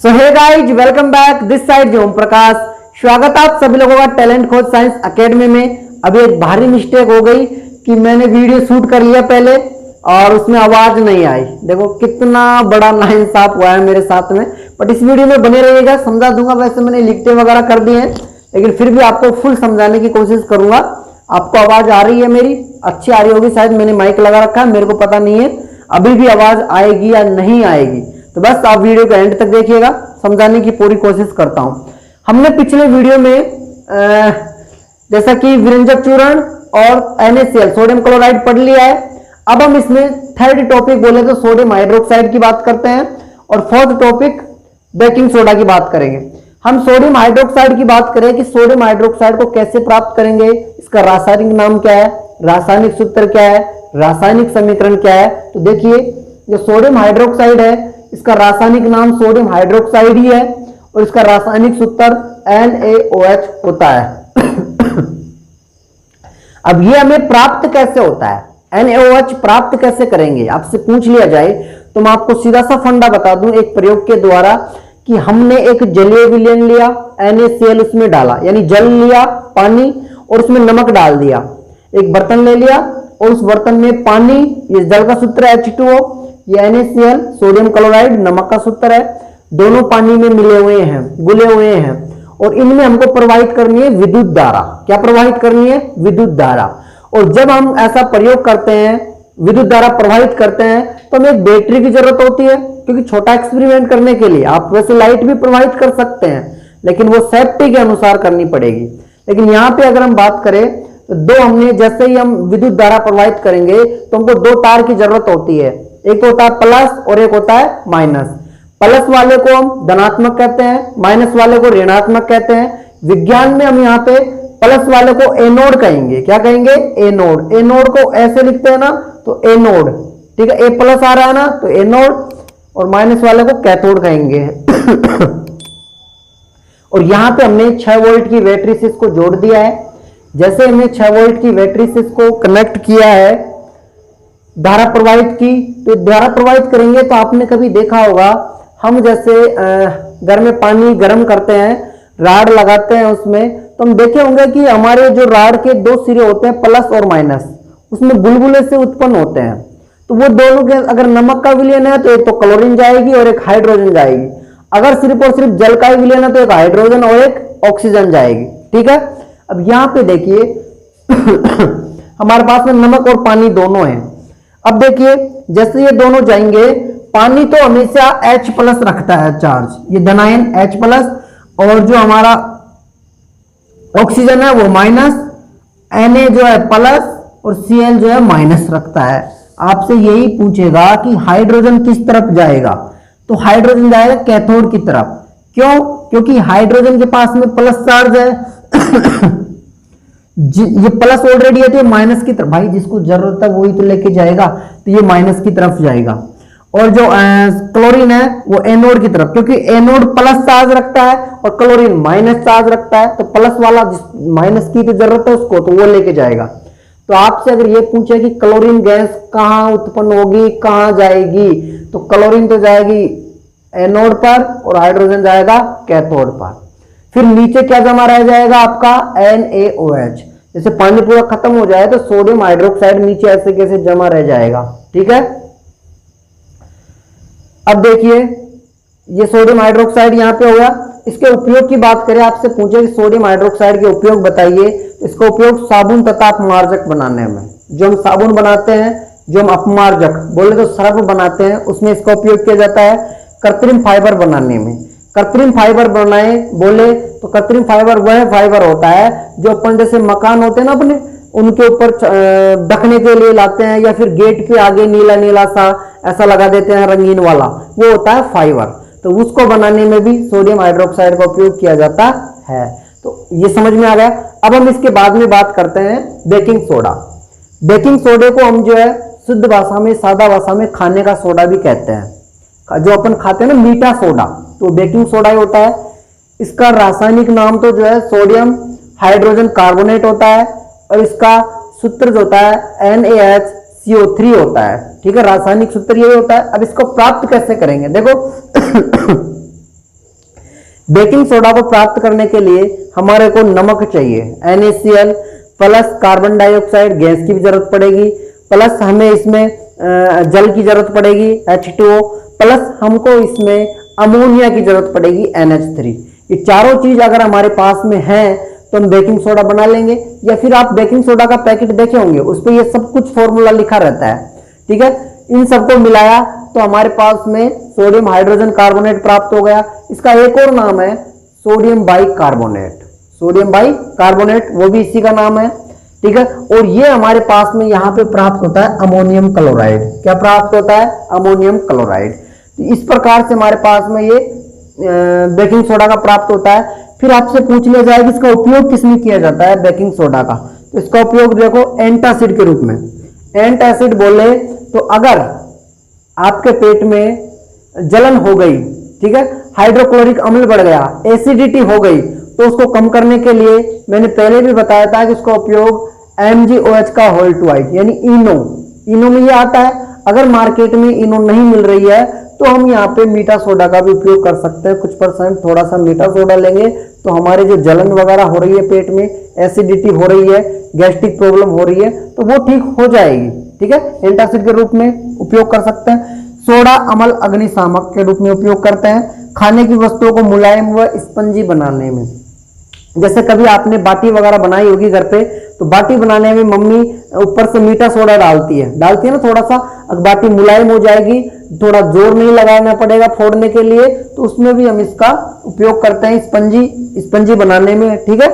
So hey guys, welcome back this side Om Prakash. स्वागत आप सभी लोगों का टैलेंट खोज साइंस एकेडमी में। अभी एक भारी मिस्टेक हो गई कि मैंने वीडियो शूट कर लिया पहले और उसमें आवाज नहीं आई। देखो कितना बड़ा नाइंसाफ हुआ है मेरे साथ में। बट इस वीडियो में बने रहिएगा, समझा दूंगा। वैसे मैंने लिखते वगैरह कर दिए हैं, लेकिन फिर भी आपको फुल समझाने की कोशिश करूंगा। आपको आवाज आ रही है मेरी? अच्छी आ रही होगी शायद, मैंने माइक लगा रखा है, मेरे को पता नहीं है अभी भी आवाज आएगी या नहीं आएगी। तो बस आप वीडियो को एंड तक देखिएगा, समझाने की पूरी कोशिश करता हूं। हमने पिछले वीडियो में जैसा कि विरंजक चूर्ण और NaCl सोडियम क्लोराइड पढ़ लिया है। अब हम इसमें थर्ड टॉपिक बोले तो सोडियम हाइड्रोक्साइड की बात करते हैं और फोर्थ टॉपिक बेकिंग सोडा की बात करेंगे। हम सोडियम हाइड्रोक्साइड की बात करें कि सोडियम हाइड्रोक्साइड को कैसे प्राप्त करेंगे, इसका रासायनिक नाम क्या है, रासायनिक सूत्र क्या है, रासायनिक समीकरण क्या है। तो देखिए, जो सोडियम हाइड्रोक्साइड है इसका रासायनिक नाम सोडियम हाइड्रोक्साइड ही है और इसका रासायनिक सूत्र NaOH होता है। अब ये हमें प्राप्त कैसे होता है, NaOH प्राप्त कैसे करेंगे, आपसे पूछ लिया जाए तो मैं आपको सीधा सा फंडा बता दूं एक प्रयोग के द्वारा कि हमने एक जलीय विलयन लिया, NaCl उसमें डाला, यानी जल लिया पानी और उसमें नमक डाल दिया। एक बर्तन ले लिया और उस बर्तन में पानी, ये जल का सूत्र है H2O, ये NaCl सोडियम क्लोराइड नमक का सूत्र है, दोनों पानी में मिले हुए हैं, घुले हुए हैं और इनमें हमको प्रवाहित करनी है विद्युत धारा। क्या प्रवाहित करनी है? विद्युत धारा। और जब हम ऐसा प्रयोग करते हैं, विद्युत धारा प्रवाहित करते हैं, तो हमें एक बैटरी की जरूरत होती है, क्योंकि छोटा एक्सपेरिमेंट करने के लिए आप वैसे लाइट भी प्रवाहित कर सकते हैं, लेकिन वो सेफ्टी के अनुसार करनी पड़ेगी। लेकिन यहाँ पे अगर हम बात करें तो दो, हमने जैसे ही हम विद्युत धारा प्रवाहित करेंगे तो हमको दो तार की जरूरत होती है, एक होता है प्लस और एक होता है माइनस। प्लस वाले को हम धनात्मक कहते हैं, माइनस वाले को ऋणात्मक कहते हैं। विज्ञान में हम यहाँ पे प्लस वाले को एनोड कहेंगे। क्या कहेंगे? एनोड। एनोड को ऐसे लिखते हैं ना तो एनोड, ठीक है, ए प्लस आ रहा है ना तो एनोड, और माइनस वाले को कैथोड कहेंगे। और यहां पे हमने 6 वोल्ट की बैटरी से इसको जोड़ दिया है। जैसे हमने 6 वोल्ट की बैटरी से इसको कनेक्ट किया है, धारा प्रवाहित की, तो धारा प्रवाहित करेंगे तो आपने कभी देखा होगा, हम जैसे घर में पानी गर्म करते हैं, राड लगाते हैं उसमें, तो हम देखे होंगे कि हमारे जो राड के दो सिरे होते हैं प्लस और माइनस, उसमें बुलबुले से उत्पन्न होते हैं। तो वो दोनों के अगर नमक का विलयन है तो एक तो क्लोरीन जाएगी और एक हाइड्रोजन जाएगी। अगर सिर्फ और सिर्फ जल का विलयन है तो एक हाइड्रोजन और एक ऑक्सीजन जाएगी। ठीक है, अब यहां पे देखिए हमारे पास में नमक और पानी दोनों हैं। अब देखिए, जैसे ये दोनों जाएंगे, पानी तो हमेशा H प्लस रखता है चार्ज, ये धनायन H प्लस, और जो हमारा ऑक्सीजन है वो माइनस, Na जो है प्लस और Cl जो है माइनस रखता है। आपसे यही पूछेगा कि हाइड्रोजन किस तरफ जाएगा, तो हाइड्रोजन जाएगा कैथोड की तरफ। क्यों? क्योंकि हाइड्रोजन के पास में प्लस चार्ज है। ये प्लस ऑलरेडी है तो ये माइनस की तरफ, भाई जिसको जरूरत है वही तो लेके जाएगा, तो ये माइनस की तरफ जाएगा। और जो क्लोरीन है वो एनोड की तरफ, क्योंकि एनोड प्लस चार्ज रखता है और क्लोरीन माइनस चार्ज रखता है, तो प्लस वाला जिस माइनस की तो जरूरत है उसको, तो वो लेके जाएगा। तो आपसे अगर ये पूछे कि क्लोरीन गैस कहाँ उत्पन्न होगी, कहाँ जाएगी, तो क्लोरीन तो जाएगी एनोड पर और हाइड्रोजन जाएगा कैथोड पर। फिर नीचे क्या जमा रह जाएगा आपका? NaOH। जैसे पानी पूरा खत्म हो जाए तो सोडियम हाइड्रोक्साइड नीचे ऐसे कैसे जमा रह जाएगा। ठीक है, अब देखिए ये सोडियम हाइड्रोक्साइड यहां पे हो गया। इसके उपयोग की बात करें, आपसे पूछे कि सोडियम हाइड्रोक्साइड के उपयोग बताइए, इसका उपयोग साबुन तथा अपमार्जक बनाने में, जो हम साबुन बनाते हैं, जो हम अपमार्जक बोले तो सर्फ बनाते हैं, उसमें इसका उपयोग किया जाता है। कृत्रिम फाइबर बनाने में, कृत्रिम फाइबर बनाए बोले तो कृत्रिम फाइबर वह फाइबर होता है जो अपन जैसे मकान होते हैं ना अपने, उनके ऊपर ढकने के लिए लाते हैं, या फिर गेट के आगे नीला नीला सा ऐसा लगा देते हैं रंगीन वाला, वो होता है फाइबर। तो उसको बनाने में भी सोडियम हाइड्रोक्साइड का उपयोग किया जाता है। तो ये समझ में आ गया। अब हम इसके बाद में बात करते हैं बेकिंग सोडा। बेकिंग सोडे को हम जो है शुद्ध भाषा में, सादा भाषा में खाने का सोडा भी कहते हैं। जो अपन खाते हैं ना मीठा सोडा, तो बेकिंग सोडा ही होता है। इसका रासायनिक नाम तो जो है सोडियम हाइड्रोजन कार्बोनेट होता है और इसका सूत्र जो होता है NaHCO3 होता है। ठीक है, रासायनिक सूत्र यही होता है। अब इसको प्राप्त कैसे करेंगे? देखो बेकिंग सोडा को प्राप्त करने के लिए हमारे को नमक चाहिए NaCl plus carbon dioxide gas की भी जरूरत पड़ेगी, प्लस हमें इसमें जल की जरूरत पड़ेगी H2O, प्लस हमको इसमें अमोनिया की जरूरत पड़ेगी NH3। ये चारों चीज अगर हमारे पास में है तो हम बेकिंग सोडा बना लेंगे। या फिर आप बेकिंग सोडा का पैकेट देखे होंगे, उस पर ये सब कुछ फॉर्मूला लिखा रहता है, ठीक है। इन सबको मिलाया तो हमारे पास में सोडियम हाइड्रोजन कार्बोनेट प्राप्त हो गया। इसका एक और नाम है सोडियम बाइकार्बोनेट, सोडियम बाइकार्बोनेट, वो भी इसी का नाम है, ठीक है। और ये हमारे पास में यहाँ पे प्राप्त होता है अमोनियम क्लोराइड। क्या प्राप्त होता है? Ammonium chloride. तो इस प्रकार से हमारे पास में ये बेकिंग सोडा का प्राप्त होता है। फिर आपसे पूछ लिया जाए कि इसका उपयोग किसमें किया जाता है बेकिंग सोडा का, तो इसका उपयोग देखो एंटासिड के रूप में। एंटासिड बोले तो अगर आपके पेट में जलन हो गई, ठीक है, हाइड्रोक्लोरिक अम्ल बढ़ गया, एसिडिटी हो गई, तो उसको कम करने के लिए मैंने पहले भी बताया था कि इसका उपयोग MgOH का होल टू आई यानी इनो में ये आता है। अगर मार्केट में इनो नहीं मिल रही है तो हम यहाँ पे मीठा सोडा का भी उपयोग कर सकते हैं। कुछ परसेंट थोड़ा सा मीठा सोडा लेंगे तो हमारे जो जलन वगैरह हो रही है, पेट में एसिडिटी हो रही है, गैस्ट्रिक प्रॉब्लम हो रही है, तो वो ठीक हो जाएगी, ठीक है। एंटासिड के रूप में उपयोग कर सकते हैं। सोडा अम्ल अग्निशामक के रूप में उपयोग करते हैं खाने की वस्तुओं को मुलायम व स्पंजी बनाने में। जैसे कभी आपने बाटी वगैरह बनाई होगी घर पे, तो बाटी बनाने में मम्मी ऊपर से मीठा सोडा डालती है ना थोड़ा सा, बाटी मुलायम हो जाएगी, थोड़ा जोर नहीं लगाना पड़ेगा फोड़ने के लिए, तो उसमें भी हम इसका उपयोग करते हैं स्पंजी बनाने में, ठीक है।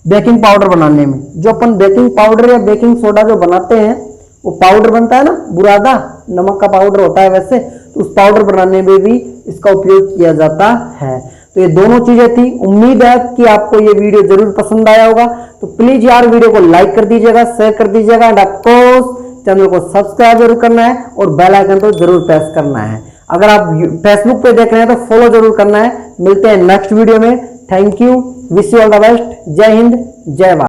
बेकिंग पाउडर बनाने में, जो अपन बेकिंग पाउडर या बेकिंग सोडा जो बनाते हैं वो पाउडर बनता है ना, बुरादा नमक का पाउडर होता है वैसे, तो उस पाउडर बनाने में भी इसका उपयोग किया जाता है। तो ये दोनों चीजें थी। उम्मीद है कि आपको ये वीडियो जरूर पसंद आया होगा। तो प्लीज यार वीडियो को लाइक कर दीजिएगा, शेयर कर दीजिएगा, एंड ऑफकोर्स चैनल को सब्सक्राइब जरूर करना है और बेल आइकन को जरूर प्रेस करना है। अगर आप फेसबुक पे देख रहे हैं तो फॉलो जरूर करना है। मिलते हैं नेक्स्ट वीडियो में। Thank you, wish you all the best. जय हिंद, जय भारत।